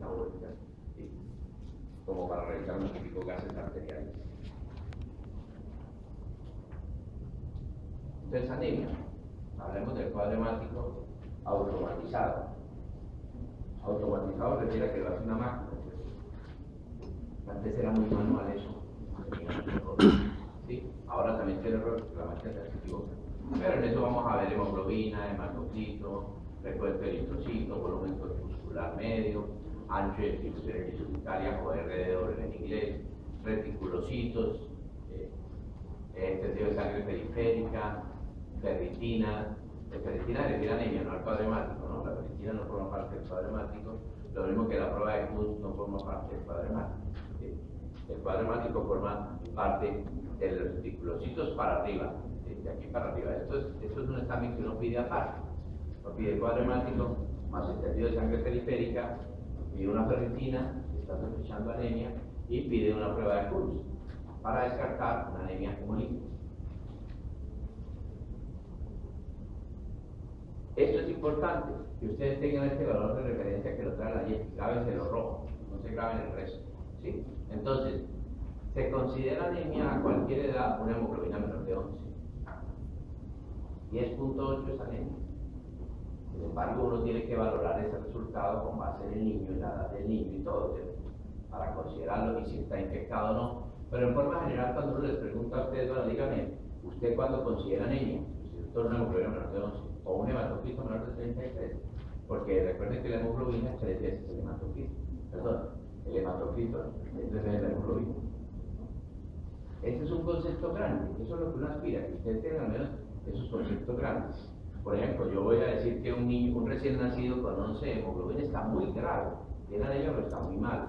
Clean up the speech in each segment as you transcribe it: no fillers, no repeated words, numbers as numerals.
metabólica, ¿sí? Como para realizar unos típicos gases arteriales. Entonces, anemia. Hablemos del cuadro hemático automatizado. Automatizado refiere a que lo hace una máquina. Antes era muy manual eso. ¿Sí? Ahora también tiene errores, la máquina se equivoca. Pero en eso vamos a ver hemoglobina, hematocito, recuento de eritrocito, volumen corpuscular medio, ancho de distribución eritrocitaria o RDO en inglés, reticulocitos, tendido de sangre periférica, ferritina. La ferritina refiere a anemia, no al cuadro hemático, ¿no? La ferritina no forma parte del cuadro hemático, lo mismo que la prueba de Kuhn no forma parte del cuadro hemático. ¿Sí? El cuadro hemático forma parte de los reticulocitos para arriba, ¿sí? De aquí para arriba. Esto es un examen que uno pide aparte. Uno pide el cuadro hemático más el tendido de sangre periférica, pide una ferritina, está sospechando anemia, y pide una prueba de Kuhn para descartar una anemia hemolítica. Esto es importante, que ustedes tengan este valor de referencia que lo trae la YEP, grábense lo rojo, no se graben el resto, ¿sí? Entonces, se considera anemia a cualquier edad una hemoglobina menor de 11. 10.8 es anemia. Sin embargo, uno tiene que valorar ese resultado con base en el niño, en la edad del niño y todo, ¿cierto? Para considerarlo y si está infectado o no. Pero en forma general, cuando uno les pregunta a ustedes, bueno, dígame, ¿usted cuándo considera anemia? Si usted es una hemoglobina menor de 11 o un hematocito menor de 33, porque recuerden que la hemoglobina es 3 veces el hematocito. Perdón, el hematocito es 3 veces la hemoglobina. Este es un concepto grande, eso es lo que uno aspira, que ustedes tengan al menos esos conceptos grandes. Por ejemplo, yo voy a decir que un niño, un recién nacido con 11 hemoglobina está muy grave, tiene anemia pero está muy mal.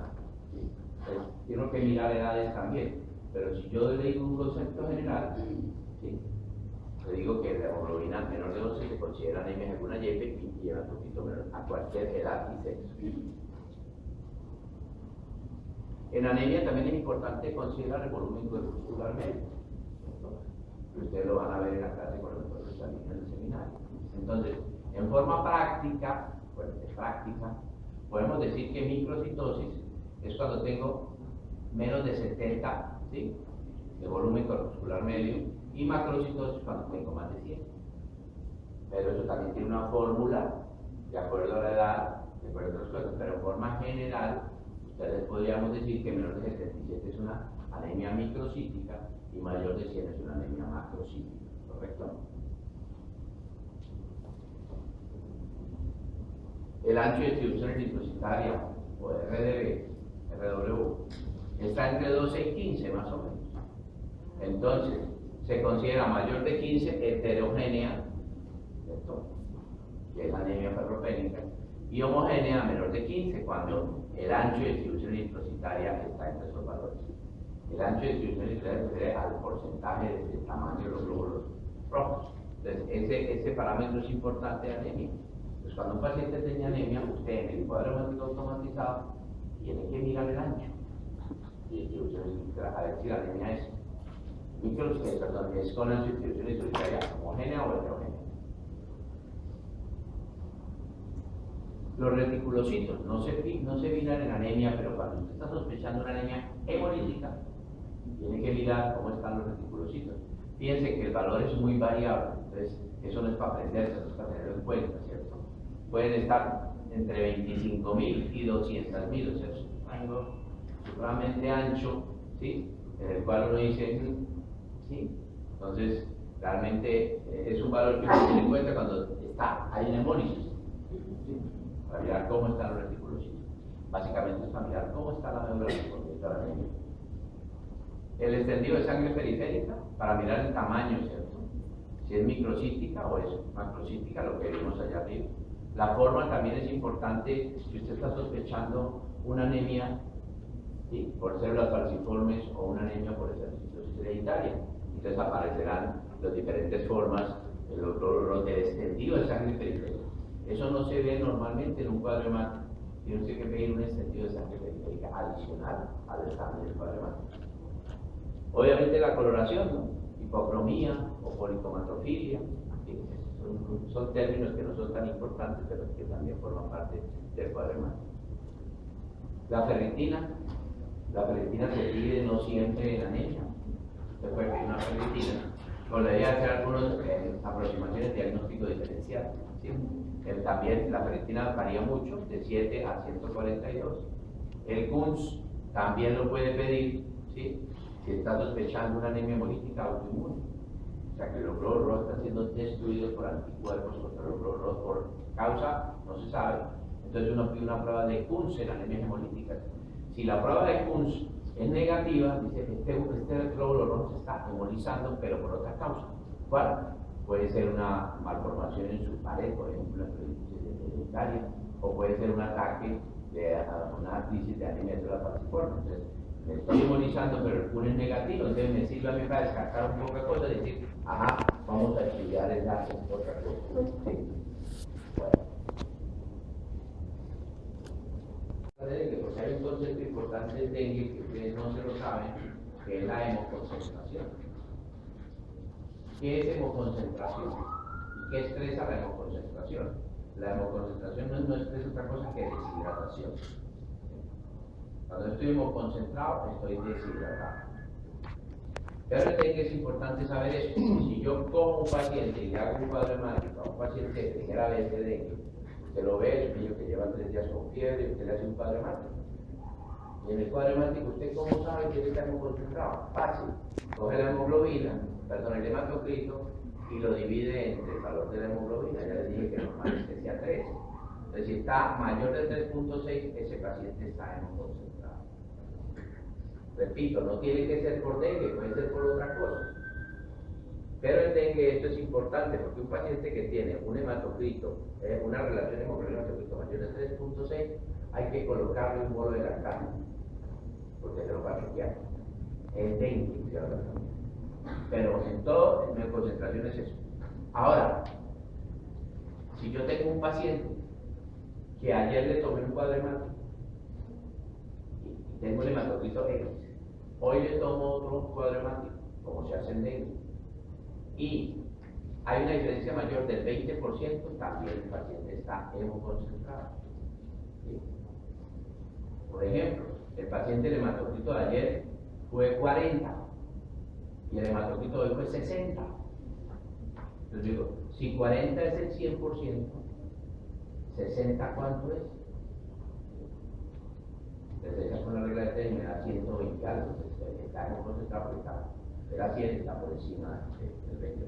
¿Sí? Pues, tengo que mirar edades también, pero si yo le digo un concepto general, ¿sí? Le digo que la hemoglobina menor de 11 se considera anemia en alguna YEP y lleva un poquito menor a cualquier edad y sexo. En anemia también es importante considerar el volumen corpuscular medio. Ustedes lo van a ver en la clase con los profesores también en el seminario. Entonces, en forma práctica, podemos decir que microcitosis es cuando tengo menos de 70, ¿sí?, de volumen corpuscular medio, y macrocitosis cuando tengo más de 100. Pero eso también tiene una fórmula de acuerdo a la edad, de acuerdo a otras cosas, pero en forma general, ustedes podríamos decir que menor de 77 es una anemia microcítica y mayor de 100 es una anemia macrocítica, ¿correcto? El ancho de distribución eritrocitaria, o RW, está entre 12 y 15 más o menos. Entonces, se considera mayor de 15 heterogénea, ¿cierto?, que es la anemia ferropénica, y homogénea menor de 15 cuando el ancho de distribución eritrocitaria está entre esos valores. El ancho de distribución eritrocitaria se refiere al porcentaje del tamaño de los glóbulos rojos. Entonces, ese parámetro es importante de anemia. Entonces, cuando un paciente tiene anemia, usted en el cuadro hemático automatizado tiene que mirar el ancho de distribución eritrocitaria a ver si la anemia es es con ancho de distribución eritrocitaria homogénea o heterogénea. Los reticulocitos no se miran en anemia, pero cuando usted está sospechando una anemia hemolítica, tiene que mirar cómo están los reticulocitos. Fíjense que el valor es muy variable, entonces eso no es para aprenderse, no es para tenerlo en cuenta, ¿cierto? Pueden estar entre 25.000 y 200.000, o sea, es un rango supremamente ancho, ¿sí?, en el cual uno dice, ¿sí? Entonces, realmente es un valor que uno tiene en cuenta cuando hay una hemólisis, ¿sí?, para mirar cómo están los reticulocitos. Básicamente es para mirar cómo está la médula de la anemia. El extendido de sangre periférica, para mirar el tamaño, ¿cierto?, si es microcítica o es macrocítica, lo que vimos allá arriba. La forma también es importante si usted está sospechando una anemia, ¿sí?, por células falciformes o una anemia por exercitosis hereditaria. Entonces aparecerán las diferentes formas del extendido de sangre periférica. Eso no se ve normalmente en un cuadro hemático. Tiene usted que pedir un extendido de sangre periférica adicional al examen del cuadro hemático. Obviamente la coloración, ¿no?, hipocromía o policromatofilia, ¿sí?, son términos que no son tan importantes, pero que también forman parte del cuadro hemático. La ferritina se divide no siempre en anemia. Usted puede pedir una ferritina, con la idea de hacer algunas aproximaciones de diagnóstico diferencial. ¿Sí? También la ferritina varía mucho, de 7 a 142. El KUNS también lo puede pedir, ¿sí? Si está sospechando una anemia hemolítica autoinmune. O sea que los glóbulos rojos están siendo destruidos por anticuerpos contra los glóbulos rojos por causa, no se sabe. Entonces uno pide una prueba de KUNS en anemias hemolíticas. Si la prueba de KUNS es negativa, dice que este glóbulo rojo se está hemolizando, pero por otra causa. ¿Cuál? Puede ser una malformación en su pared, por ejemplo, hereditaria, o puede ser un ataque de una crisis de anemia de la falciforme. Entonces, me estoy hemolizando, pero el KUN es negativo, entonces me sirve a mí para descartar un poco de cosas y decir, ajá, vamos a estudiar el dato, otra cosa. ¿Sí? Bueno. Porque hay un concepto importante del dengue que ustedes no se lo saben, que es la hemoconcentración. ¿Qué es hemoconcentración? ¿Y qué expresa la hemoconcentración? La hemoconcentración no expresa otra cosa que deshidratación. Cuando estoy hemoconcentrado, estoy deshidratado. Pero el dengue es importante saber eso. Si yo cojo un paciente y le hago un cuadro hemático a un paciente de primera vez de dengue, usted lo ve, es un niño que lleva 3 días con fiebre, y usted le hace un cuadro hemático. Y en el cuadro hemático, ¿usted cómo sabe que está hemoconcentrado? Fácil. Coge la hemoglobina, perdón, el hematocrito, y lo divide entre el valor de la hemoglobina. Ya les dije que normal es que sea 3. Entonces, si está mayor de 3.6, ese paciente está hemoconcentrado. Repito, no tiene que ser por dengue, puede ser por otra cosa. Pero el dengue, esto es importante, porque un paciente que tiene un hematocrito, una relación hemoglobina-hematocrito mayor de 3.6, hay que colocarle un bolo de lactato, porque se lo va a choquear. El dengue, pero en todo, en concentración es eso. Ahora, si yo tengo un paciente que ayer le tomé un cuadro hemático y tengo el hematocrito X, hoy le tomo otro cuadro hemático, como se hace en dengue, y hay una diferencia mayor del 20%, también el paciente está hemoconcentrado. ¿Sí? Por ejemplo, el paciente del hematocrito de ayer fue 40 y el hematocrito de hoy fue 60. Entonces digo, si 40 es el 100%, 60 ¿cuánto es? Entonces con la regla de 3 me da 120 algo, entonces está hemoconcentrado porque era 100, está por encima del 20%.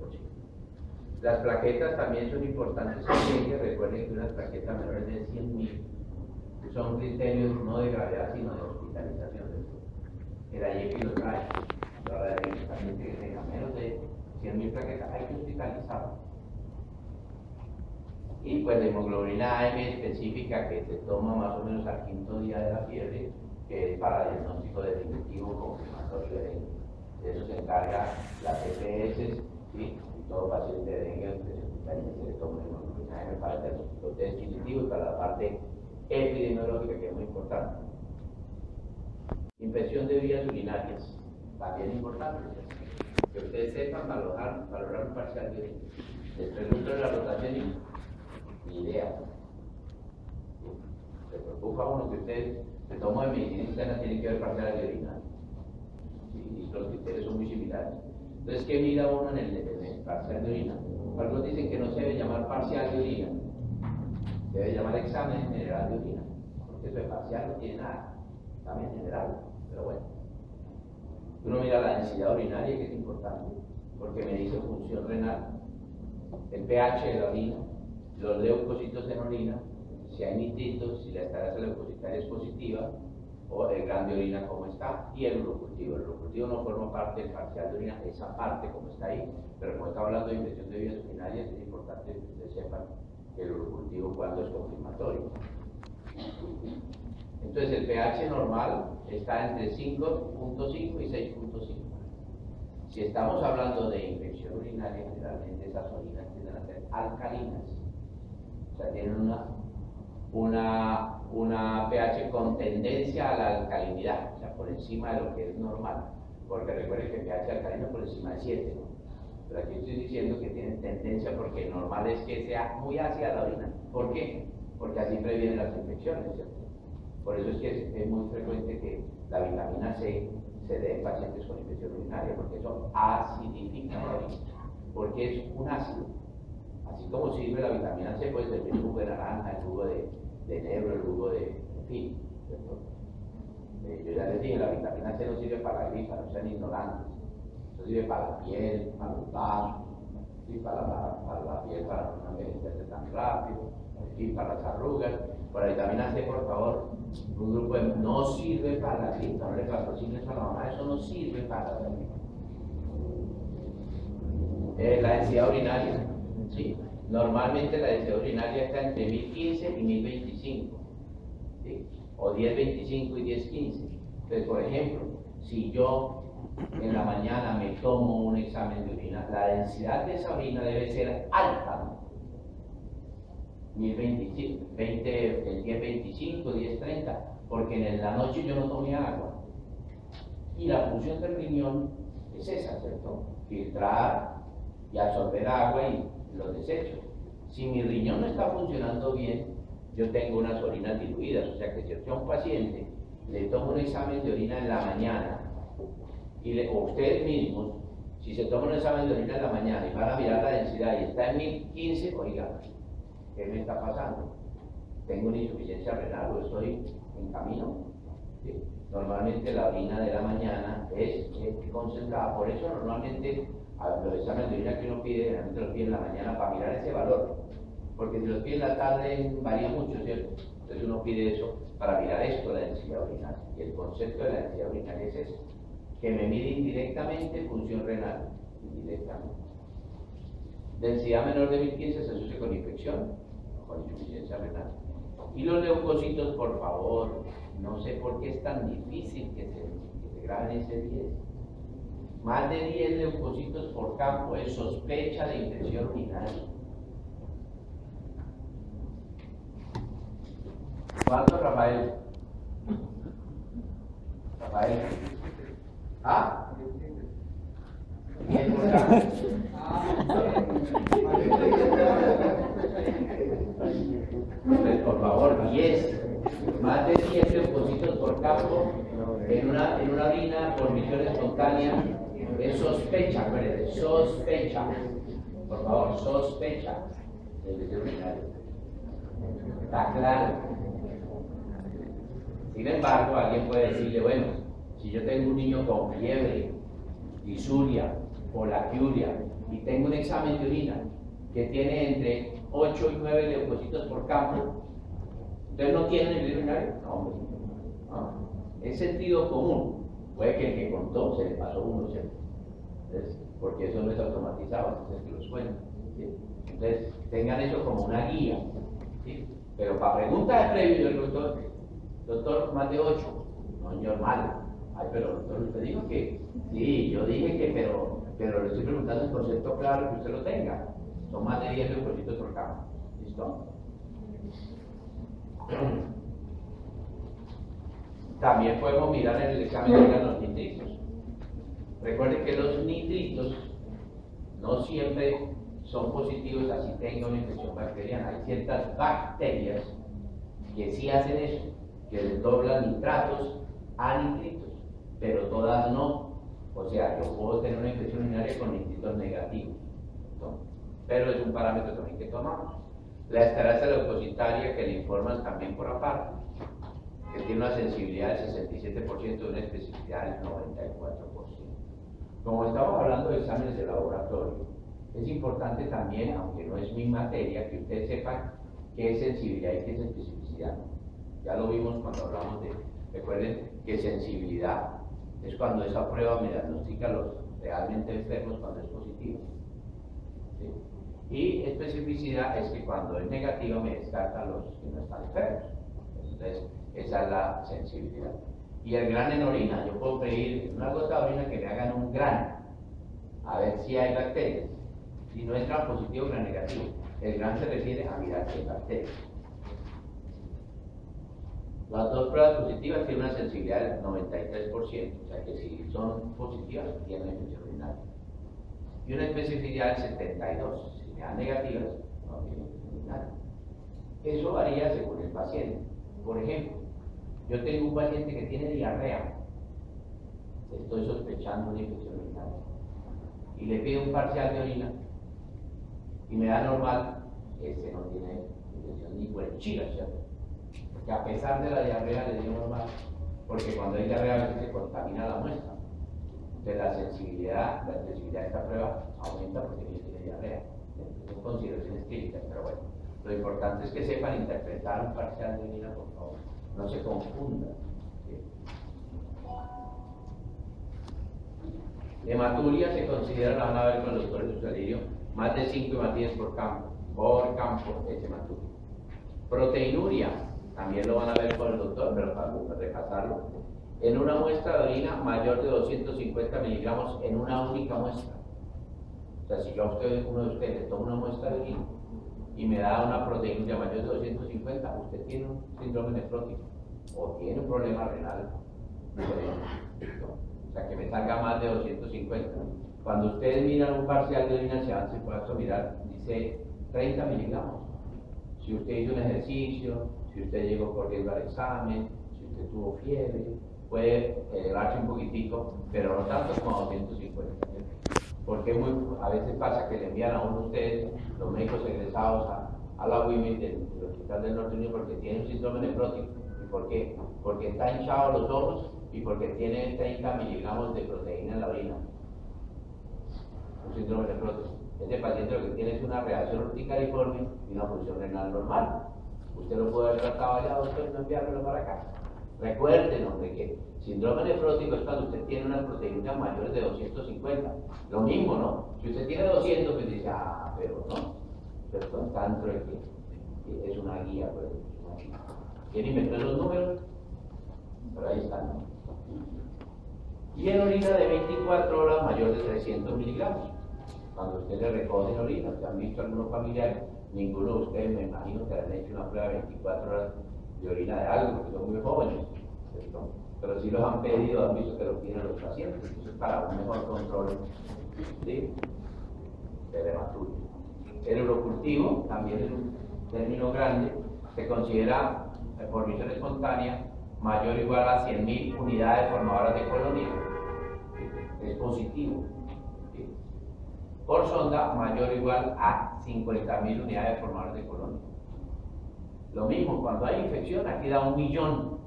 Las plaquetas también son importantes en dengue. Recuerden que unas plaquetas menores de 100.000 son criterios no de gravedad sino de hospitalización. El IEPI lo trae. Ahora de un paciente que tenga menos de 100.000 plaquetas hay que hospitalizarlo. Y pues la hemoglobina AM específica que se toma más o menos al 5.º día de la fiebre, que es para diagnóstico definitivo confirmatorio de dengue. De eso se encarga las EPS, ¿sí? Y todo paciente de dengue se le toma hemoglobina AM para el diagnóstico definitivo y para la parte epidemiológica, que es muy importante. Infección de vías urinarias, también importante. Que ustedes sepan valorar un parcial de orina. Les pregunto en la rotación y ni idea. Se preocupa uno que ustedes se toman de medicina interna, tienen que ver parciales de orina. Y los criterios son muy similares. Entonces, ¿qué mira uno en el parcial de orina? Algunos dicen que no se debe llamar parcial de orina, se debe llamar examen general de orina, porque eso de parcial no tiene nada, examen general, pero bueno. Uno mira la densidad urinaria, que es importante, porque me dice función renal, el pH de la orina, los leucocitos en orina, si hay nitritos, si la estarasa leucocitaria es positiva, o el gran de orina como está, y el urocultivo. El urocultivo no forma parte del parcial de orina, esa parte como está ahí, pero como está hablando de infección de vías urinarias, es importante que ustedes sepan que el urocultivo cuando es confirmatorio. Entonces el pH normal está entre 5.5 y 6.5. Si estamos hablando de infección urinaria, generalmente esas orinas tienden a ser alcalinas, o sea, tienen una pH con tendencia a la alcalinidad, o sea, por encima de lo que es normal, porque recuerden que el pH alcalino por encima de 7, ¿no? Pero aquí estoy diciendo que tienen tendencia porque normal es que sea muy ácida la orina. ¿Por qué? Porque así previenen las infecciones, ¿cierto? Por eso es que es muy frecuente que la vitamina C se dé en pacientes con infección urinaria, porque eso acidifica la orina, porque es un ácido. Así como sirve la vitamina C, puede servir el jugo de naranja, el jugo de enebro, el jugo de, en fin, ¿cierto? Yo ya les dije, la vitamina C no sirve para la gripa, no sean ignorantes. Eso sirve para la piel, para los vasos, ¿sí? para la piel, para no envejecerse tan rápido, ¿sí? para las arrugas. Para la vitamina C, por favor, un grupo no sirve para la gripa, no le patrocines a la mamá, eso no sirve para la gripa. La densidad urinaria, ¿sí? Normalmente la densidad urinaria está entre 1015 y 1025, ¿sí? O 1025 y 1015. Entonces, por ejemplo, si yo en la mañana me tomo un examen de orina, la densidad de esa orina debe ser alta, ¿no? 1025, 1025, 1030, porque en la noche yo no tomé agua. Y la función del riñón es esa, ¿cierto? Filtrar y absorber agua y los desechos. Si mi riñón no está funcionando bien, yo tengo unas orinas diluidas, o sea que si a un paciente le tomo un examen de orina en la mañana, o ustedes mismos, si se toman un examen de orina en la mañana y van a mirar la densidad y está en 1015, oiga, ¿qué me está pasando? ¿Tengo una insuficiencia renal o estoy en camino? ¿Sí? Normalmente la orina de la mañana es concentrada, por eso normalmente los exámenes de orina que uno pide, generalmente los pide en la mañana para mirar ese valor, porque si los pide en la tarde varía mucho, ¿cierto? Entonces uno pide eso para mirar esto, la densidad urinaria, y el concepto de la densidad urinaria es eso, que me mide indirectamente función renal, indirectamente. Densidad menor de 1015 se asocia con infección, con insuficiencia renal. Y los leucocitos, por favor, no sé por qué es tan difícil que se graben ese 10. Más de 10 leucocitos por campo es sospecha de infección urinaria. ¿Cuánto, Rafael? Rafael. ¿Ah? 10 por campo. Pues, por favor, 10. Más de 10 leucocitos por campo en una orina por misión espontánea es sospecha, acuérdense, sospecha. Por favor, sospecha de infección urinaria. Está claro. Sin embargo, alguien puede decirle, bueno, si yo tengo un niño con fiebre, disuria, polaquiuria, y tengo un examen de orina que tiene entre 8 y 9 leucocitos por campo, ¿entonces no tiene infección urinaria? No, hombre. No. Es sentido común. Puede que el que contó se le pasó uno, ¿cierto? Entonces, porque eso no es automatizado, entonces que los cuentan, ¿sí? Entonces, tengan eso como una guía, ¿sí? Pero para preguntas de previo, el doctor, más de 8, no, señor, malo. Ay, pero doctor, usted dijo que, sí, yo dije que, pero le estoy preguntando el concepto claro que usted lo tenga. Son más de 10 leucocitos por campo. ¿Listo? También podemos mirar en el examen de los nitritos. Recuerden que los nitritos no siempre son positivos, así tenga una infección bacteriana. Hay ciertas bacterias que sí hacen eso, que les doblan nitratos a nitritos, pero todas no. O sea, yo puedo tener una infección urinaria con nitritos negativos, ¿no? Pero es un parámetro también que tomamos. La esterasa leucocitaria, que le informan también por aparte, que tiene una sensibilidad del 67% y una especificidad del 94%. Como estamos hablando de exámenes de laboratorio, es importante también, aunque no es mi materia, que ustedes sepan qué es sensibilidad y qué es especificidad. Ya lo vimos cuando hablamos de, recuerden que sensibilidad es cuando esa prueba me diagnostica a los realmente enfermos cuando es positiva, ¿sí? Y especificidad es que cuando es negativa me descarta a los que no están enfermos. Entonces, esa es la sensibilidad. Y el gran en orina, yo puedo pedir una gota de orina que me hagan un gran, a ver si hay bacterias. Si no es gran positivo o gran negativo. El gran se refiere a mirar si hay bacterias. Las dos pruebas positivas tienen una sensibilidad del 93%, o sea que si son positivas tienen infección urinaria. Y una especificidad del 72%, si me dan negativas, no tienen infección urinaria. Eso varía según el paciente. Por ejemplo, Yo tengo un paciente que tiene diarrea, estoy sospechando una infección urinaria, y le pido un parcial de orina, y me da normal, ese no tiene infección ni cualquiera, ¿cierto? Porque a pesar de la diarrea le digo normal, porque cuando hay diarrea a veces se contamina la muestra. Entonces la sensibilidad de esta prueba aumenta porque ellos tienen diarrea. Son consideraciones clínicas, pero bueno. Lo importante es que sepan interpretar un parcial de orina, por favor. No se confundan. ¿Sí? Hematuria se considera, la van a ver con el doctor Jesús Alirio, más de 5 hematías por campo es hematuria. Proteinuria, también lo van a ver con el doctor, pero para repasarlo. En una muestra de orina mayor de 250 miligramos en una única muestra. O sea, si yo a uno de ustedes toma una muestra de orina y me da una proteinuria mayor de 250, usted tiene un síndrome nefrótico o tiene un problema renal. O sea, que me salga más de 250. Cuando ustedes miran un parcial de orina, se puede mirar, dice 30 miligramos. Si usted hizo un ejercicio, si usted llegó corriendo al examen, si usted tuvo fiebre, puede elevarse un poquitico, pero no tanto como a 250. Porque a veces pasa que le envían a uno de ustedes, los médicos egresados, a la UIMI del Hospital del Norte Unido porque tiene un síndrome nefrótico. ¿Y por qué? Porque está hinchado los ojos y porque tiene 30 miligramos de proteína en la orina. Un síndrome nefrótico. Este paciente lo que tiene es una reacción urticariforme y una función renal normal. Usted lo puede haber tratado allá, doctor, y no enviármelo para acá. Recuerden, hombre, que síndrome nefrótico es cuando usted tiene unas proteínas mayores de 250. Lo mismo, ¿no? Si usted tiene 200, pues dice, pero no. Pero con tanto es que es una guía, pues. ¿Quién inventó esos números? Pero ahí están, ¿no? Y en orina de 24 horas mayor de 300 miligramos. Cuando usted le recoge orina, ¿usted han visto algunos familiares? Ninguno de ustedes, me imagino, que han hecho una prueba de 24 horas de orina de algo, porque son muy jóvenes, ¿cierto? Pero si los han pedido, han visto que los tienen los pacientes. Eso es para un mejor control, ¿sí?, de hematuria. El urocultivo, también es un término grande, se considera por misión espontánea mayor o igual a 100.000 unidades formadoras de colonia. Es positivo. ¿Sí? Por sonda, mayor o igual a 50.000 unidades formadoras de colonia. Lo mismo, cuando hay infección, aquí da 1 millón,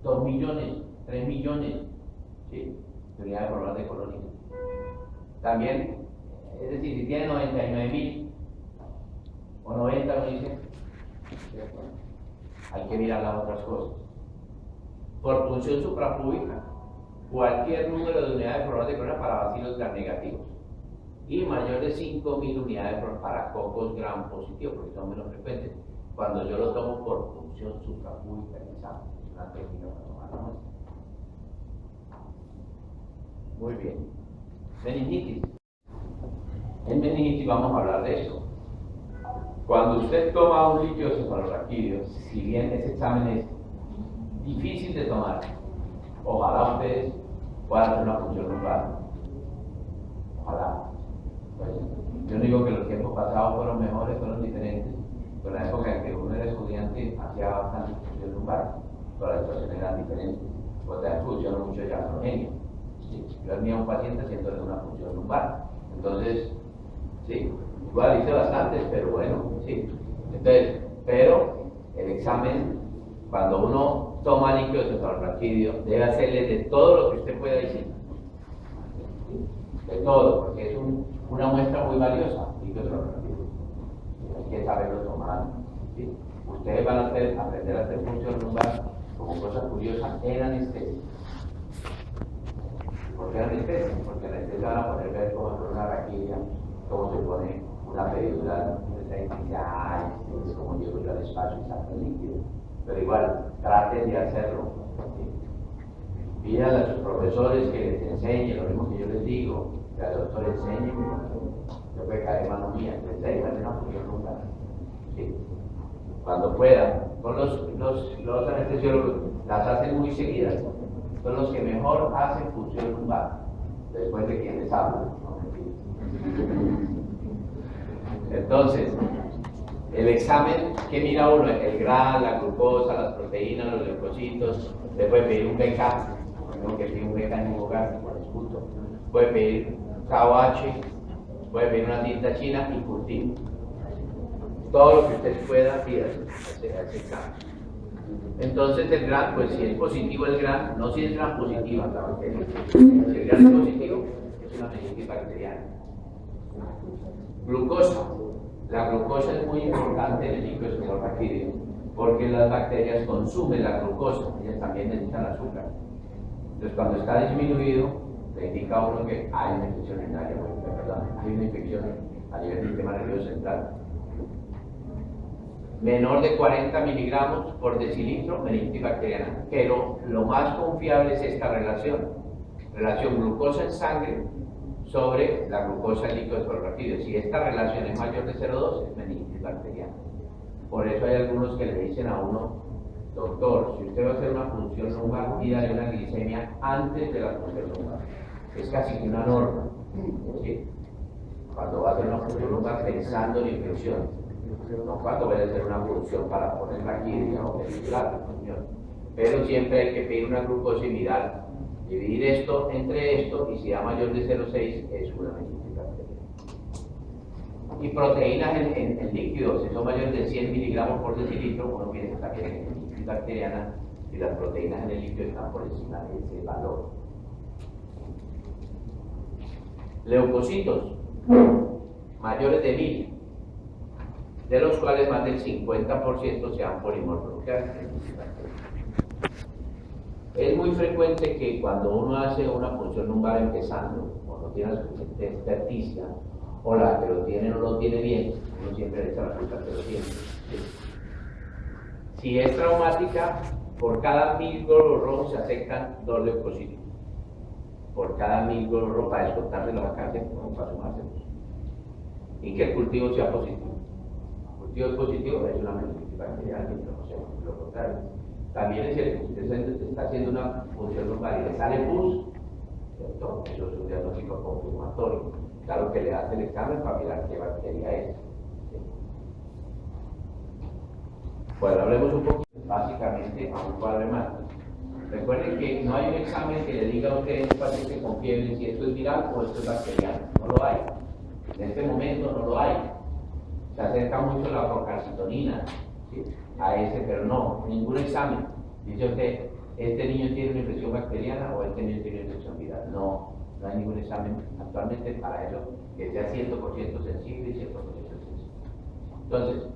2 millones, 3 millones, ¿sí?, de unidades formadoras de colonia. También, es decir, si tiene 99.000 o 90, lo dice, hay que mirar las otras cosas. Por función suprapúbica, cualquier número de unidades formadoras de colonia para bacilos gram negativos y mayor de 5.000 unidades para cocos gram positivos, porque son menos frecuentes. Cuando yo lo tomo por función suprapúbica en examen, es una técnica para tomar la muestra. Muy bien. Meningitis. En meningitis vamos a hablar de eso. Cuando usted toma un líquido cefalorraquídeo, si bien ese examen es difícil de tomar, ojalá ustedes puedan hacer una función lumbar. Ojalá. Pues, yo no digo que los tiempos pasados fueron mejores, fueron diferentes. Pero en la época en que uno era estudiante hacía bastante función lumbar, pero las situaciones eran diferentes. Pues también funcionó mucho ya genio. ¿Sí? Yo tenía un paciente haciéndole una función lumbar. Entonces, sí, igual hice bastantes, pero bueno, sí. Entonces, pero el examen, cuando uno toma líquido cefalorraquídeo, debe hacerle de todo lo que usted pueda decir. De todo, porque es una muestra muy valiosa, líquido cefalorraquídeo. Hay que saberlo tomar. ¿Sí? Ustedes van a aprender a hacer función lumbar como cosa curiosa en anestesia. ¿Por qué anestesia? Porque en anestesia van a poder ver cómo se pone una raquilla, cómo se pone una pedidura, es como llevo yo al espacio y saco el líquido. Pero igual, traten de hacerlo. ¿Sí? Pidan a sus profesores que les enseñen, lo mismo que yo les digo, que al doctor enseñe. Yo puede caer mano mía, les enseñen a hacer una función lumbar. ¿Sí? Cuando puedan. Con los anestesiólogos las hacen muy seguidas. Son los que mejor hacen función lumbar, después de quien les habla. Entonces, El examen que mira uno, el GRAM, la glucosa, las proteínas, los leucocitos, le puede pedir un BK, tengo que pedir un BK en por escudo, puede pedir KOH, puede pedir una tinta china y cultivo. Todo lo que usted pueda pida ese examen. Entonces el GRAM, pues si es positivo el GRAM, no si es GRAM positiva la bacteria. Si el GRAM es positivo, es una meningitis bacteriana. Glucosa. La glucosa es muy importante en el líquido bacteriano porque las bacterias consumen la glucosa, ellas también necesitan azúcar. Entonces cuando está disminuido, le indica a uno que hay una infección urinaria, hay una infección a nivel del sistema nervioso central. Menor de 40 miligramos por decilitro, meningitis bacteriana. Pero lo más confiable es esta relación glucosa en sangre sobre la glucosa en líquido fosfolípido. Si esta relación es mayor de 0,2 es meningitis bacteriana. Por eso hay algunos que le dicen a uno, doctor, si usted va a hacer una punción lumbar, pídale una glicemia antes de la punción lumbar. Es casi que una norma, ¿sí? Cuando va a hacer una punción lumbar pensando en infección. No cuando vaya a hacer una punción para poner la quirria o medilar la punción. Pero siempre hay que pedir una glucosa y mirar, dividir esto entre esto, y si da mayor de 0,6 es una meningitis bacteriana. Y proteínas en líquidos, si son mayores de 100 miligramos por decilitro, uno piensa que también es meningitis bacteriana y las proteínas en el líquido están por encima de ese valor. Leucocitos mayores de 1000, de los cuales más del 50% sean polimorfonucleares. Es muy frecuente que cuando uno hace una punción lumbar empezando, o no tiene la suficiente experticia, o la que lo tiene no lo tiene bien, uno siempre le echa la culpa que lo tiene. Si es traumática, por cada 1000 glóbulos rojos se acercan 2 leucocitos. Por cada 1000 glóbulos rojos, para descontarse la vacancia, como para sumarse. Y que el cultivo sea positivo. El cultivo es positivo, es una meningitis bacteriana, no sé, lo contrario. También es cierto, si usted está haciendo una punción lumbar y le sale pus, ¿cierto? Eso es un diagnóstico confirmatorio. Claro que le hace el examen para mirar qué bacteria es. ¿Sí? Bueno, hablemos un poquito básicamente a un cuadro hemático. Recuerden que no hay un examen que le diga a usted en un paciente con fiebre si esto es viral o esto es bacteriano. No lo hay. En este momento no lo hay. Se acerca mucho la procalcitonina, ¿sí? A ese, pero no, ningún examen. Dice usted, este niño tiene una infección bacteriana o este niño tiene una infección viral. No, no hay ningún examen actualmente para eso que sea 100% sensible y 100% sensible. Entonces,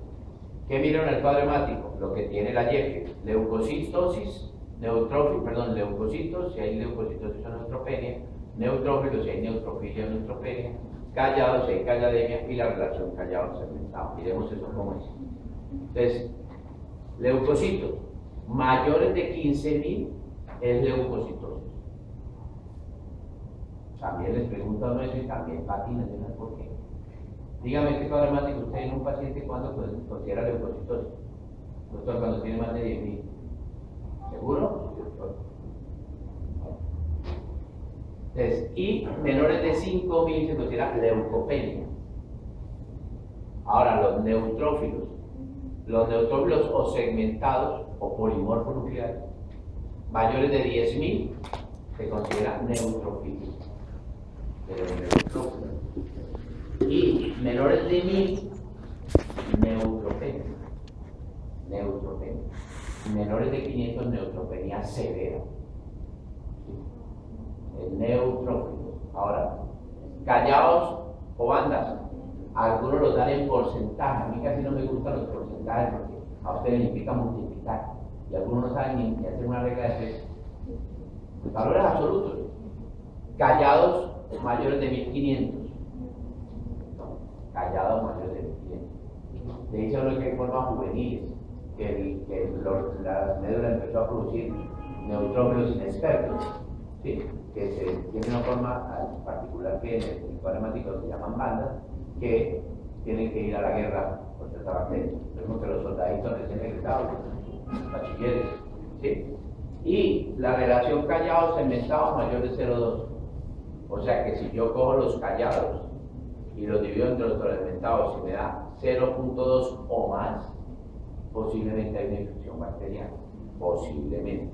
¿qué miran en el cuadro hemático? Lo que tiene la YEFE, leucocitosis, leucocitos, si hay leucocitosis o neutropenia, neutrófilos, si hay neutrofilia o neutropenia, callados, si hay callademia, y la relación callado-segmentado. Miremos eso como es. Entonces, leucocitos mayores de 15.000 es leucocitosis. También les preguntan eso y también patinan, ¿no? ¿Por qué? Dígame este cuadro hemático, usted en un paciente cuando considera leucocitosis. Doctor, cuando tiene más de 10.000. ¿Seguro? Entonces, y menores de 5.000 se considera leucopenia. Ahora, los neutrófilos o segmentados o polimorfonucleares, mayores de 10.000 se consideran neutrofilos. Y menores de 1.000, neutropenia. Menores de 500, neutropenia severa. El neutrófilo. Ahora, callados o bandas, algunos los dan en porcentaje. A mí casi no me gustan los porcentajes porque a ustedes les implica multiplicar. Y algunos no saben ni hacer una regla de 3. Valores absolutos. Callados mayores de 1.500. Callados mayores de 1.500. Le dice a uno que hay formas juveniles, que la médula empezó a producir neutrófilos inexpertos, ¿sí? Que tiene una forma particular que en el cuadro hemático se llaman bandas, que tienen que ir a la guerra contra esta bacteria. Vemos que los soldaditos recién egresados, bachilleres, ¿sí? Y la relación callados-segmentados mayor de 0,2. O sea que si yo cojo los callados y los divido entre los segmentados y me da 0.2 o más, posiblemente hay una infección bacteriana. Posiblemente.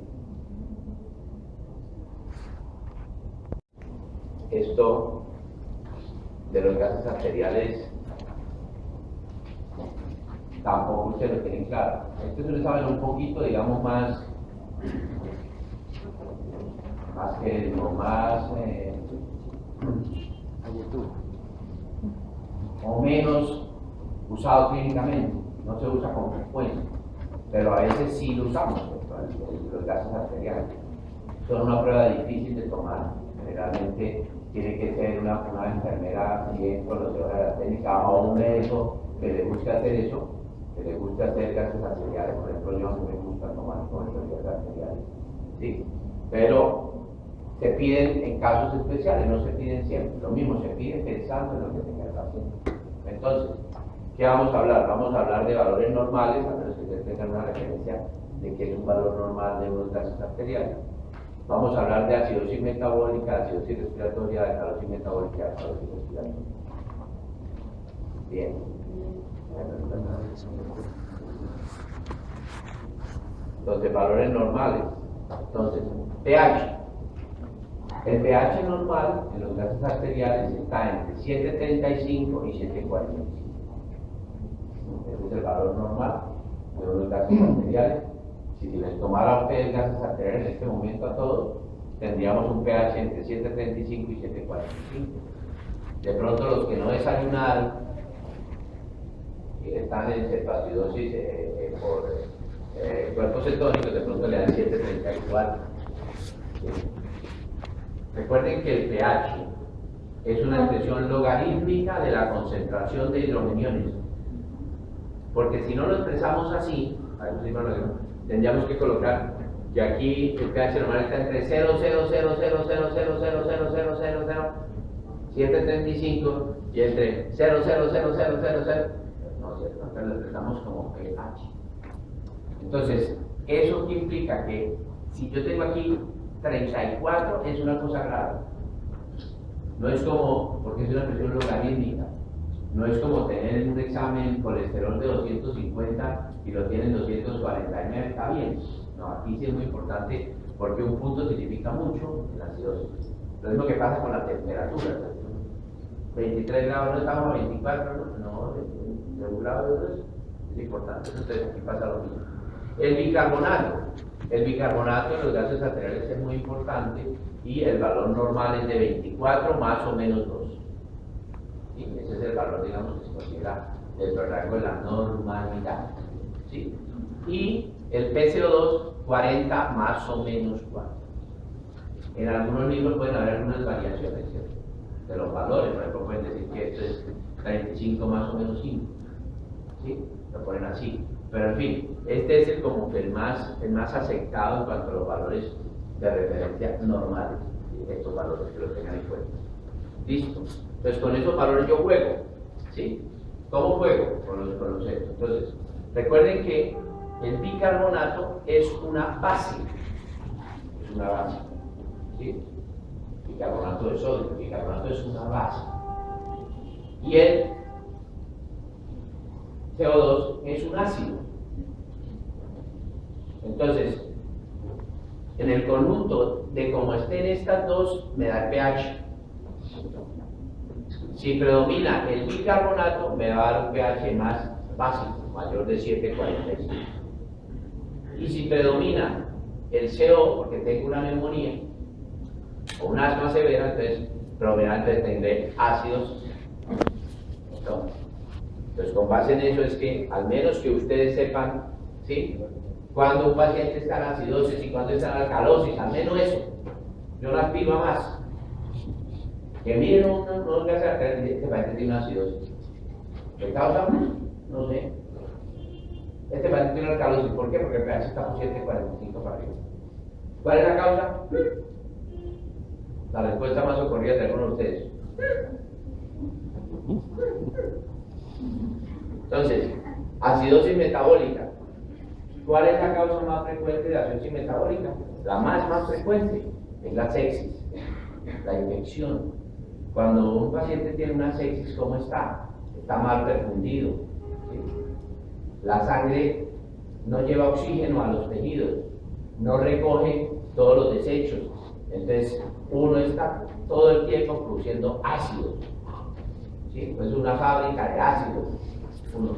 Esto de los gases arteriales tampoco ustedes lo tienen claro. Esto se les sabe un poquito, digamos, más que lo más o menos usado clínicamente, no se usa con frecuencia, pero a veces sí lo usamos, los gases arteriales. Son una prueba difícil de tomar, generalmente tiene que ser una enfermera bien conocedora de la técnica o un médico que le guste hacer eso, que le guste hacer gases arteriales. Por ejemplo, yo no me gusta tomar con gases arteriales, ¿sí? Pero se piden en casos especiales, no se piden siempre. Lo mismo se pide pensando en lo que tenga el paciente. Entonces, ¿qué vamos a hablar? Vamos a hablar de valores normales, a menos que ustedes tengan una referencia de que es un valor normal de unos gases arteriales. Vamos a hablar de acidosis metabólica, acidosis respiratoria, de alcalosis metabólica, de alcalosis respiratoria. Bien. Entonces, valores normales. Entonces, pH. El pH normal en los gases arteriales está entre 7.35 y 7.45. Ese es el valor normal de los gases arteriales. Si les tomara a ustedes gases arteriales en este momento a todos, tendríamos un pH entre 7.35 y 7.45. De pronto los que no desayunaron y están en cetoacidosis por cuerpos cetónicos, de pronto le dan 7.34. ¿Sí? Recuerden que el pH es una expresión logarítmica de la concentración de hidrogeniones. Porque si no lo expresamos así, tendríamos que colocar que aquí el pH normal está entre 0,000000000000735 y entre 0,0000000. No sé, nosotros lo expresamos como pH. Entonces, eso que implica que si yo tengo aquí 34 es una cosa grave. No es como, porque es una presión logarítmica, no es como tener en un examen colesterol de 250 y lo tienen 249, está bien. No, aquí sí es muy importante porque un punto significa mucho en la acidosis. Lo mismo que pasa con la temperatura. 23 grados no estamos a 24, no, de un grado es importante. Entonces aquí pasa lo mismo. El bicarbonato. El bicarbonato en los gases arteriales es muy importante y el valor normal es de 24 más o menos 2. ¿Sí? Ese es el valor, digamos, que se considera dentro del rango de la normalidad. ¿Sí? Y el PCO2, 40 más o menos 4. En algunos libros pueden haber algunas variaciones, ¿cierto?, de los valores. Por ejemplo, pueden decir que esto es 35 más o menos 5. ¿Sí? Lo ponen así. Pero en fin, este es el más aceptado en cuanto a los valores de referencia normales. ¿Sí? Estos valores que los tengan en cuenta. Listo. Entonces con esos valores yo juego. ¿Sí? ¿Cómo juego? Con los estos. Entonces, recuerden que el bicarbonato es una base. Es una base. ¿Sí? Bicarbonato de sodio. El bicarbonato es una base. Y el CO2 es un ácido. Entonces, en el conjunto de cómo estén estas dos, me da el pH. Si predomina el bicarbonato, me va a dar un pH más básico, mayor de 7.45. Y si predomina el CO, porque tengo una neumonía o un asma severa, entonces predominante tendré ácidos. Entonces, con base en eso es que, al menos que ustedes sepan, ¿sí?, cuando un paciente está en acidosis y cuando está en alcalosis, al menos eso. Yo no aspiro a más. Que miren unos gases arteriales y este paciente tiene una acidosis. ¿Qué causa? No sé. Este paciente tiene una alcalosis. ¿Por qué? Porque el pH está por 7.45 para arriba. ¿Cuál es la causa? La respuesta más ocurrida de algunos de ustedes. Entonces, acidosis metabólica. ¿Cuál es la causa más frecuente de acidosis metabólica? La más frecuente es la sepsis, la infección. Cuando un paciente tiene una sepsis, ¿cómo está? Está mal perfundido, ¿sí? La sangre no lleva oxígeno a los tejidos, no recoge todos los desechos. Entonces, uno está todo el tiempo produciendo ácidos. ¿Sí? Pues es una fábrica de ácidos. Uno.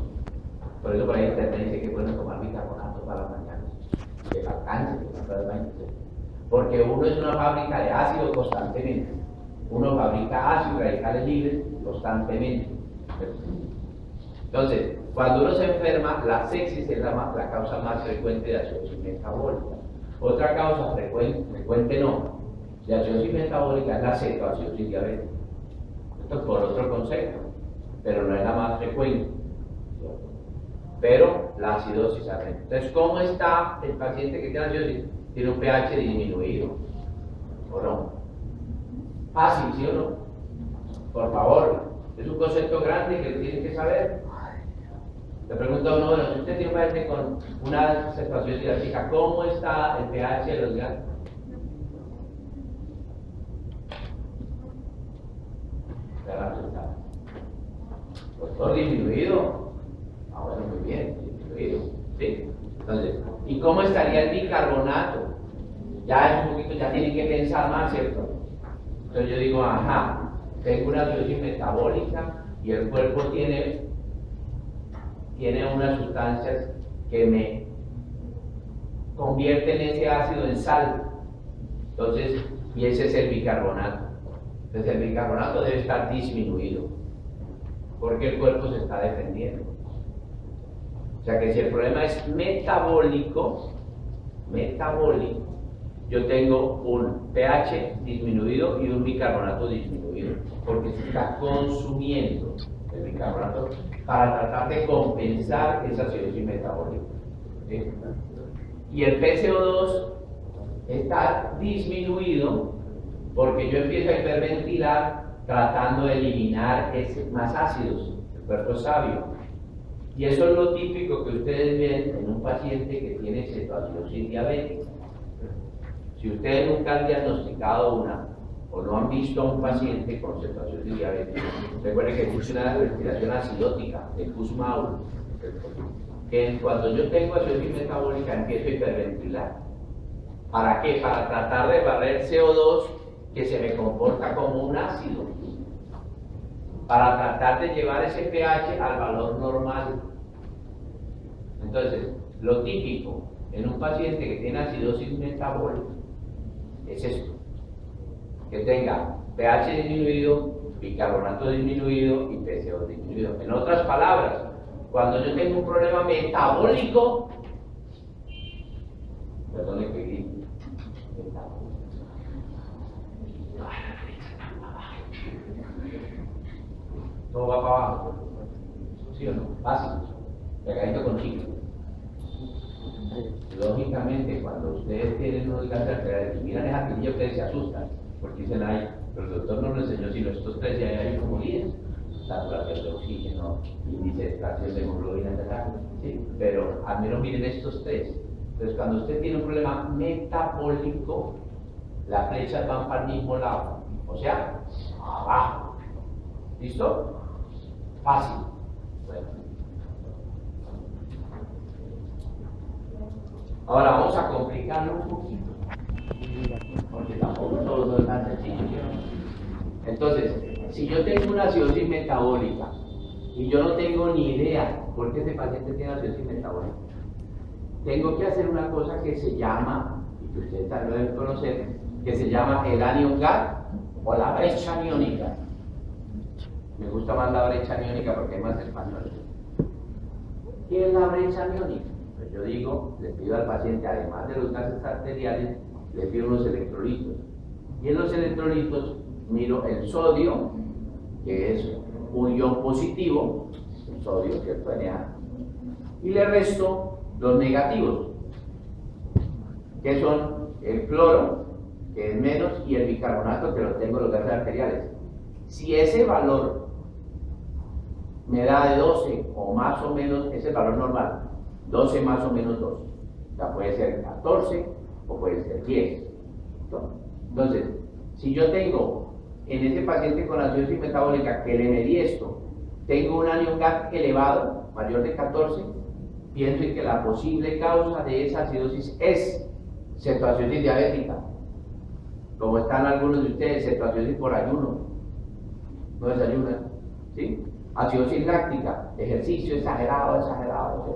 Por eso por ahí internet dice que es bueno tomar bicarbonato para las mañanas. Que para el cáncer, que para el baño. Porque uno es una fábrica de ácido constantemente. Uno fabrica ácidos radicales libres constantemente. Entonces, cuando uno se enferma, la sepsis es la causa más frecuente de acidosis metabólica. Otra causa frecuente no, de acidosis metabólica es la cetoacidosis diabética. Esto es por otro concepto, pero no es la más frecuente. Pero la acidosis aumenta. Entonces, ¿cómo está el paciente que tiene acidosis? Tiene un pH disminuido, ¿o no? Fácil, ¿sí o no? Por favor, es un concepto grande que tienen que saber. Le pregunto a uno, bueno, si usted tiene un paciente con una cetoacidosis diabética, ¿cómo está el pH de los gases? Doctor, disminuido. Ah, bueno, muy bien, disminuido. ¿Sí? Entonces, ¿y cómo estaría el bicarbonato? Ya es un poquito, ya tienen que pensar más, ¿cierto? Entonces yo digo, ajá, tengo una acidosis metabólica y el cuerpo tiene unas sustancias que me convierten ese ácido en sal. Entonces, y ese es el bicarbonato. Entonces el bicarbonato debe estar disminuido, porque el cuerpo se está defendiendo. O sea que si el problema es metabólico, yo tengo un pH disminuido y un bicarbonato disminuido, porque se está consumiendo el bicarbonato para tratar de compensar esa acidosis metabólica. ¿Sí? Y el PCO2 está disminuido porque yo empiezo a hiperventilar tratando de eliminar más ácidos. El cuerpo es sabio. Y eso es lo típico que ustedes ven en un paciente que tiene cetoacidosis diabética. Si ustedes nunca han diagnosticado una o no han visto a un paciente con cetoacidosis diabética, recuerden que existe una respiración acidótica de Kussmaul, que cuando yo tengo acidosis metabólica empiezo a hiperventilar. ¿Para qué? Para tratar de barrer CO2 que se me comporta como un ácido, para tratar de llevar ese pH al valor normal. Entonces, lo típico en un paciente que tiene acidosis metabólica es esto, que tenga pH disminuido, bicarbonato disminuido y PCO disminuido. En otras palabras, cuando yo tengo un problema metabólico, perdone que grite, todo va para abajo, ¿sí o no? Fácil, pegadito con chicle. Lógicamente, cuando ustedes tienen unos gases arteriales y miran esa tirilla, ustedes se asustan, porque dicen, ay, pero el doctor no nos enseñó sino estos tres, ya hay como 10: saturación de oxígeno, índice de extracción de hemoglobina, etc. ¿Sí? Pero al menos miren estos tres. Entonces, cuando usted tiene un problema metabólico, las flechas van para el mismo lado, o sea, abajo. ¿Listo? Fácil. Bueno. Ahora vamos a complicarlo un poquito, porque tampoco todo es tan sencillo. Entonces, si yo tengo una acidosis metabólica y yo no tengo ni idea por qué ese paciente tiene acidosis metabólica, tengo que hacer una cosa que se llama, y que ustedes también lo deben conocer, que se llama el anion gap o la brecha aniónica. Me gusta más la brecha aniónica porque es más español. ¿Qué es la brecha aniónica? Pues yo digo, le pido al paciente, además de los gases arteriales, le pido unos electrolitos. Y en los electrolitos miro el sodio, que es un ion positivo, el sodio, ¿cierto? Na, y le resto los negativos, que son el cloro, que es menos, y el bicarbonato, que lo tengo en los gases arteriales. Si ese valor me da de 12 o más o menos, es el valor normal, 12 más o menos 2. O sea, puede ser 14 o puede ser 10. Entonces, si yo tengo en ese paciente con acidosis metabólica que le medí esto tengo un anion GAT elevado, mayor de 14, pienso en que la posible causa de esa acidosis es cetoacidosis diabética, como están algunos de ustedes, cetoacidosis por ayuno, no desayunan, ¿sí? Acidosis láctica, ejercicio exagerado, ¿sí?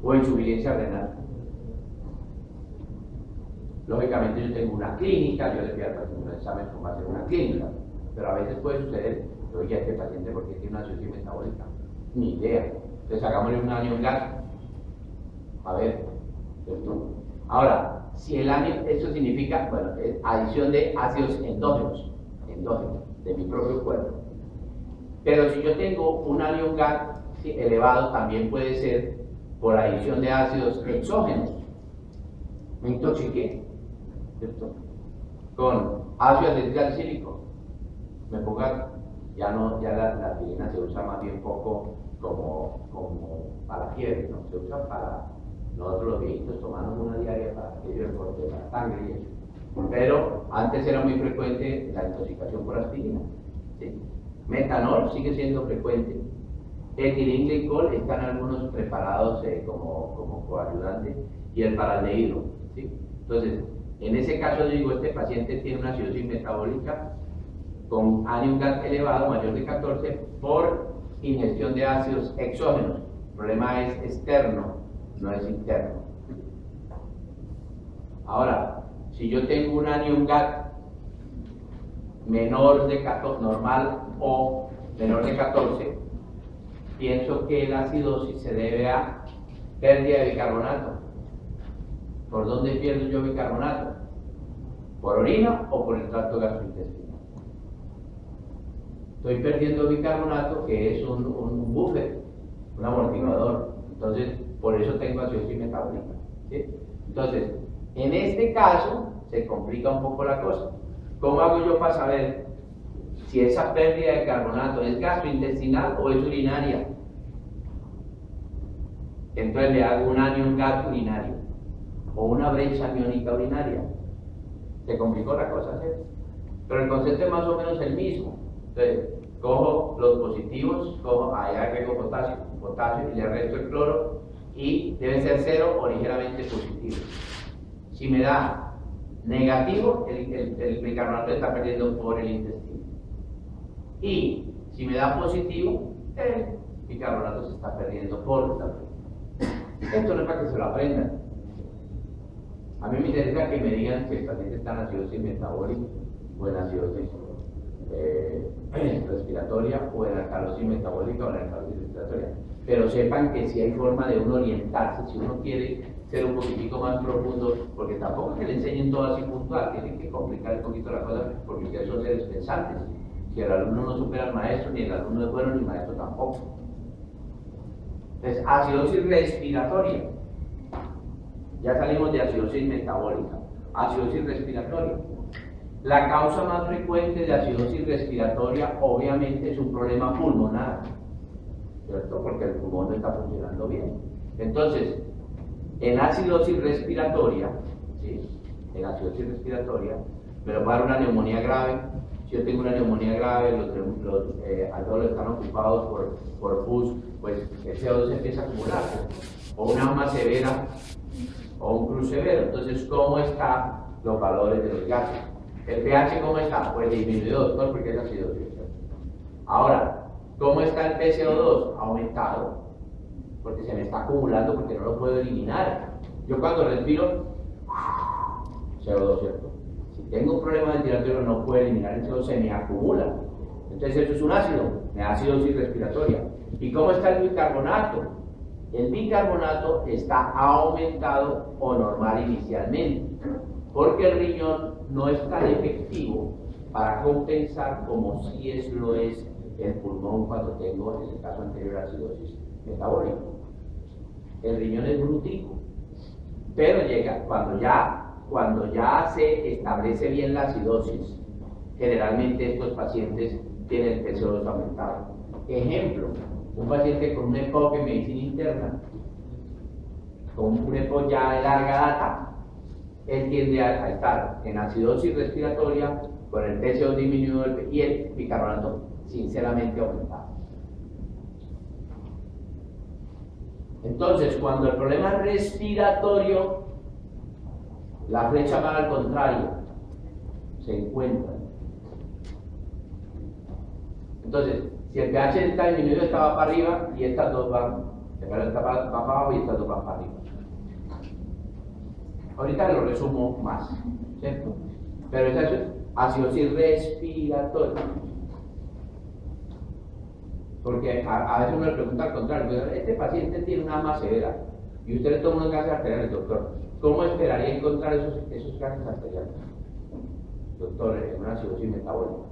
O insuficiencia renal. Lógicamente yo tengo una clínica, yo le pido al paciente un examen como hacer una clínica, pero a veces puede suceder, oye, este paciente porque tiene una acidosis metabólica, ni idea. Entonces hagámosle un anion GAT. A ver, ¿cierto? Ahora, si el anion, eso significa, bueno, es adición de ácidos endógenos, de mi propio cuerpo. Pero si yo tengo un anion GAT elevado, también puede ser por adición de ácidos exógenos. Me intoxiqué, ¿cierto? Con ácido acetilsalicílico. Me pongo, ya la aspirina se usa más bien poco como para fiebre, ¿no? Se usa para nosotros los viejitos tomamos una diaria para aquello del corte de la sangre y eso. Pero antes era muy frecuente la intoxicación por aspirina, ¿sí? Metanol sigue siendo frecuente. Etilenglicol está en algunos preparados como coayudante y el paraldehído, ¿sí? Entonces, en ese caso digo, este paciente tiene una acidosis metabólica con anion GAT elevado, mayor de 14, por ingestión de ácidos exógenos. El problema es externo, no es interno. Ahora, si yo tengo un anion GAT menor de 14, normal o menor de 14, pienso que la acidosis se debe a pérdida de bicarbonato. ¿Por dónde pierdo yo bicarbonato? ¿Por orina o por el tracto gastrointestinal? Estoy perdiendo bicarbonato, que es un buffer, un amortiguador. Entonces, por eso tengo acidosis metabólica, ¿sí? Entonces, en este caso, se complica un poco la cosa. ¿Cómo hago yo para saber si esa pérdida de carbonato es gastrointestinal o es urinaria? Entonces le hago un anion GAT urinario o una brecha aniónica urinaria. Se complicó la cosa, ¿cierto? Pero el concepto es más o menos el mismo. Entonces, cojo los positivos, ahí agrego potasio y le resto el cloro y debe ser 0 o ligeramente positivo. Si me da negativo, el bicarbonato está perdiendo por el intestino. Y si me da positivo, el bicarbonato se está perdiendo por la orina. Esto no es para que se lo aprendan. A mí me interesa que me digan si el paciente está en acidosis metabólica o en acidosis respiratoria o en alcalosis metabólica o en alcalosis respiratoria. Pero sepan que si hay forma de uno orientarse, si uno quiere ser un poquitico más profundo, porque tampoco es que le enseñen todo así puntual, tienen que complicar un poquito la cosa, porque ustedes son seres pensantes. Si el alumno no supera al maestro, ni el alumno es bueno, ni el maestro tampoco. Entonces, acidosis respiratoria. Ya salimos de acidosis metabólica. Acidosis respiratoria. La causa más frecuente de acidosis respiratoria, obviamente, es un problema pulmonar, ¿cierto? Porque el pulmón no está funcionando bien. Entonces, en acidosis respiratoria, ¿sí? En acidosis respiratoria, me lo va a dar una neumonía grave. Si yo tengo una neumonía grave, los alveolos están ocupados por pus, pues el CO2 se empieza a acumular, o una asma severa, o un cruz severo. Entonces, ¿cómo están los valores de los gases? ¿El pH cómo está? Pues disminuido, doctor, porque es acidosis. Ahora, ¿cómo está el PCO2? Aumentado, porque se me está acumulando, porque no lo puedo eliminar. Yo cuando respiro, CO2, ¿cierto? Si tengo un problema ventilatorio, no puedo eliminar el CO2, se me acumula. Entonces, esto es un ácido, me da acidosis respiratoria. ¿Y cómo está el bicarbonato? El bicarbonato está aumentado o normal inicialmente, porque el riñón no es tan efectivo para compensar como si lo es el pulmón cuando tengo, en el caso anterior, acidosis metabólica. El riñón es brutico, pero llega cuando ya se establece bien la acidosis. Generalmente estos pacientes tienen el PCO2 aumentado. Ejemplo, un paciente con un EPOC en medicina interna, con un EPOC ya de larga data, él tiende a estar en acidosis respiratoria con el PCO disminuido y el bicarbonato sinceramente aumentado. Entonces, cuando el problema es respiratorio, la flecha va al contrario, se encuentran. Entonces, si el pH está disminuido, esta va para arriba y estas dos van, esta va para abajo y estas dos van para arriba. Ahorita lo resumo más, ¿cierto? Pero esa es acidosis respiratoria. Porque a veces uno le pregunta al contrario, este paciente tiene una asma severa y usted le toma unos gases arteriales, doctor, ¿cómo esperaría encontrar esos gases arteriales? Doctor, en una acidosis metabólica.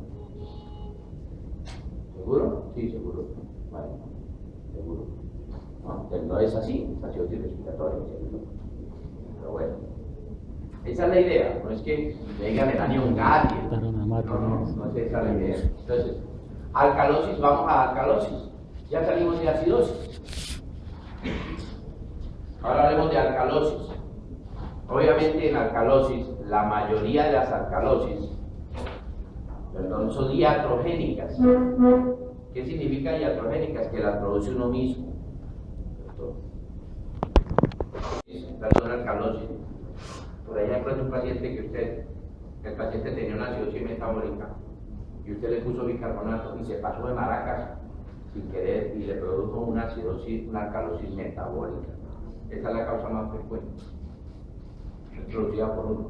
¿Seguro? Sí, seguro. Vale, seguro. No es así, es acidosis respiratoria, ¿cierto? Pero bueno, esa es la idea, no es que venga a daño un gas, no es esa la idea. Entonces, alcalosis, vamos a alcalosis. Ya salimos de acidosis. Ahora hablemos de alcalosis. Obviamente en alcalosis, la mayoría de las alcalosis, son iatrogénicas. ¿Qué significa iatrogénicas? Que las produce uno mismo. Estas son alcalosis. Por ahí encuentra un paciente el paciente tenía una acidosis metabólica y usted le puso bicarbonato y se pasó de maracas sin querer y le produjo una acidosis, una alcalosis metabólica. Esa es la causa más frecuente, es producida por uno.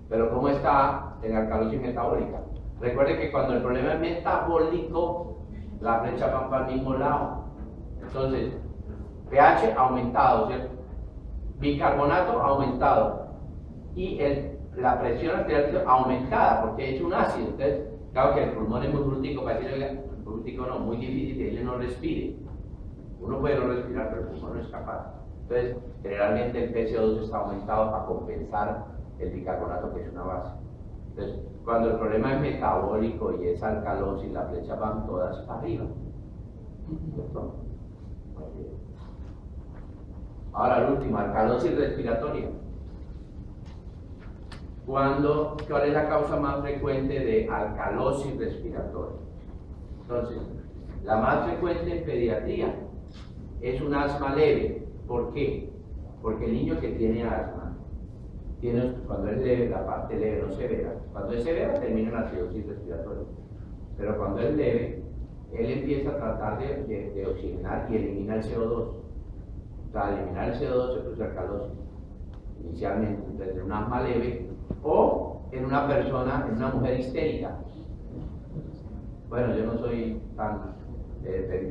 Pero ¿cómo está en alcalosis metabólica? Recuerde que cuando el problema es metabólico, la flecha va para el mismo lado. Entonces, pH aumentado, ¿cierto? Bicarbonato aumentado y la presión arterial aumentada porque es un ácido. Entonces, claro que el pulmón es muy brutico, para decirle, brutico no, muy difícil que él no respire. Uno puede no respirar, pero el pulmón no es capaz. Entonces, generalmente el PCO2 está aumentado para compensar el bicarbonato, que es una base. Entonces, cuando el problema es metabólico y es alcalosis, las flechas van todas para arriba. ¿Cierto? Ahora, el último, alcalosis respiratoria. ¿Cuál es la causa más frecuente de alcalosis respiratoria? Entonces, la más frecuente en pediatría es un asma leve. ¿Por qué? Porque el niño que tiene asma, cuando es leve, la parte leve, no severa. Cuando es severa, termina en acidosis respiratoria. Pero cuando es leve, él empieza a tratar de oxigenar y elimina el CO2. O sea, al eliminar el CO2 se produce alcalosis. Inicialmente, entonces, en un asma leve o en una persona, en una mujer histérica. Bueno, yo no soy tan,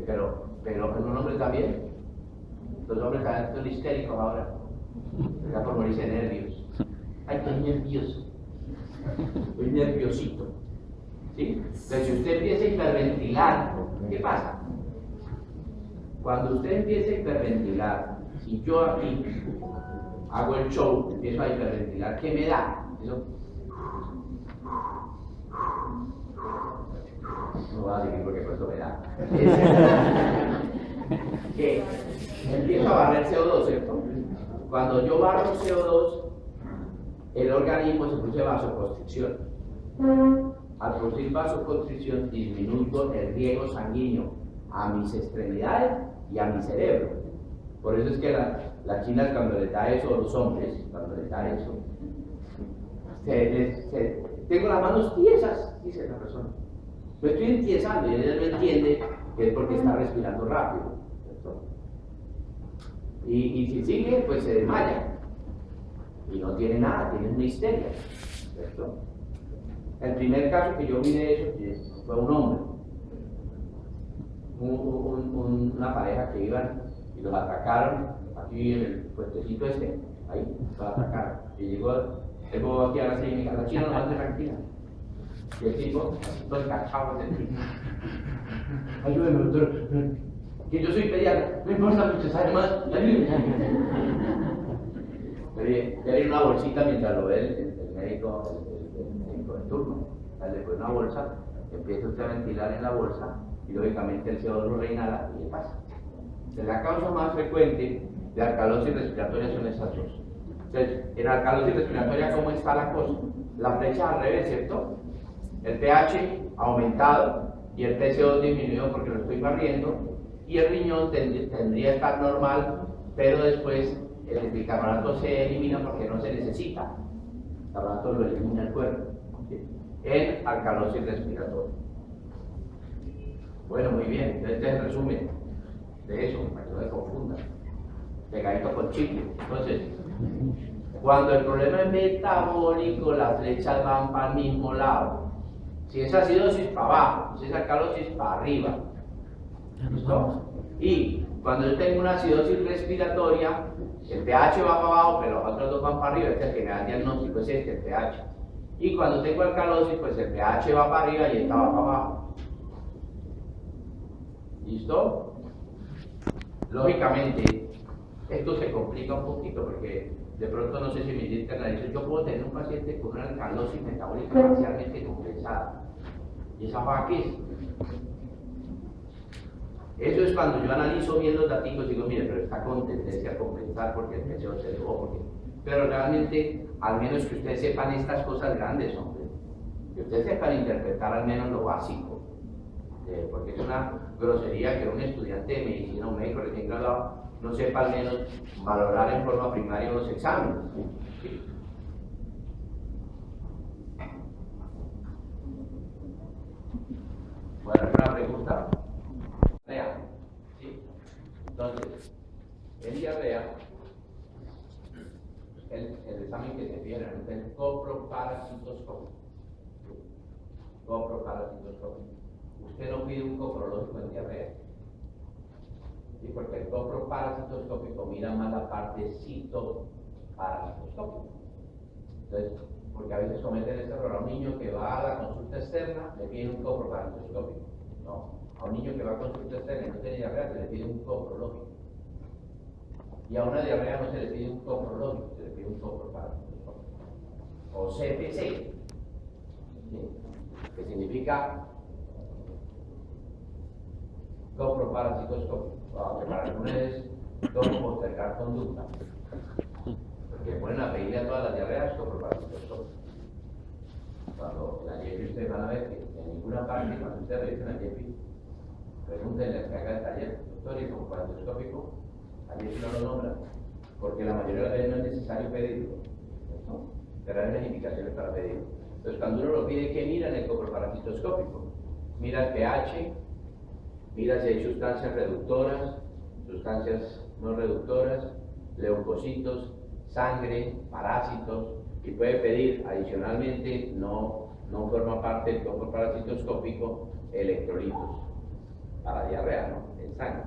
pero en un hombre también. Los hombres también son histéricos ahora. Ya por morirse de nervios. Ay, estoy nervioso. Estoy nerviosito. ¿Sí? Entonces, si usted empieza a hiperventilar, ¿qué pasa? Cuando usted empieza a hiperventilar, si yo aquí hago el show, empiezo a hiperventilar, ¿qué me da? Eso. No voy a seguir porque por eso me da. Que empiezo a barrer CO2, ¿cierto? Cuando yo barro CO2, el organismo se produce vasoconstricción. Al producir vasoconstricción, disminuyo el riego sanguíneo a mis extremidades y a mi cerebro. Por eso es que las chinas, cuando les da eso, los hombres, cuando les da eso, tengo las manos tiesas, dice la persona. Me estoy entiesando y ella no entiende que es porque está respirando rápido. ¿Cierto? Y si sigue, pues se desmaya. Y no tiene nada, tiene una histeria. ¿Cierto? El primer caso que yo vi de eso fue un hombre. Una pareja que iban y los atacaron aquí en el puestecito ahí los atacaron. Y llegó aquí a la clínica, la china no más tranquila. Y el tipo, todo encachado del tipo. Ayúdeme, doctor. Que yo soy pediatra, no importa, usted sabe más, ayúdeme. Le di una bolsita mientras lo ve el médico de turno. Le pone una bolsa, empieza usted a ventilar en la bolsa y lógicamente el CO2 lo reinhala y le pasa. Entonces, la causa más frecuente de alcalosis respiratoria son esas dos. Entonces, en alcalosis respiratoria, ¿cómo está la cosa? La flecha al revés, ¿cierto? El pH aumentado y el PCO2 disminuido porque lo estoy barriendo y el riñón tendría que estar normal pero después el bicarbonato se elimina porque no se necesita. El carbonato lo elimina el cuerpo, ¿sí? En alcalosis respiratoria. Bueno, muy bien, entonces este es el resumen de eso, para que no se confunda. Pegadito con chicle. Entonces, cuando el problema es metabólico, las flechas van para el mismo lado. Si es acidosis, para abajo. Si es alcalosis, para arriba. ¿Listo? Y cuando yo tengo una acidosis respiratoria, el pH va para abajo, pero los otros dos van para arriba. Este es el que me da el diagnóstico, es este, el pH. Y cuando tengo alcalosis, pues el pH va para arriba y esta va para abajo. ¿Listo? Lógicamente, esto se complica un poquito porque de pronto no sé si me internalizo. Yo puedo tener un paciente con una alcalosis metabólica parcialmente compensada. ¿Y esa para qué es? Eso es cuando yo analizo bien los datos y digo, mire, pero está con tendencia a compensar porque el PCO se elevó. Pero realmente, al menos que ustedes sepan estas cosas grandes, hombre. Que ustedes sepan interpretar al menos lo básico. Porque es una grosería que un estudiante de medicina, un médico recién graduado, no sepa al menos valorar en forma primaria los exámenes. ¿Sí? Bueno, ¿alguna pregunta? Diarrea. ¿Sí? Entonces, en diarrea, el examen que se pide es el coproparasitoscopio. Coproparasitoscopio. Usted no pide un coprológico en diarrea. ¿Sí? Porque el coproparasitoscópico mira más la parte citoparasitoscópica. Entonces, porque a veces cometen este error. A un niño que va a la consulta externa le piden un coproparasitoscópico. No, a un niño que va a consulta externa y no tiene diarrea se le pide un coprológico. Y a una diarrea no se le pide un coprológico, se le pide un coproparasitoscópico. O CPC, ¿sí? Que significa coproparasitoscópico. Aunque para algunos es cómo postergar conducta. Porque ponen a pedirle a todas las diarreas coproparasitoscópico. Cuando la JEPI ustedes van a ver que en ninguna parte, cuando ustedes revisen la JEPI, pregúntenle al que haga el taller, doctor, y coproparasitoscópico, a JEPI no lo nombra, porque la mayoría de las veces no es necesario pedirlo. ¿No? Pero hay las indicaciones para pedirlo. Entonces, cuando uno lo pide, ¿qué mira en el coproparasitoscópico? Mira el pH, mira si hay sustancias reductoras, sustancias no reductoras, leucocitos, sangre, parásitos, y puede pedir adicionalmente, no forma parte del coproparasitoscópico, electrolitos para diarrea, ¿no? En sangre.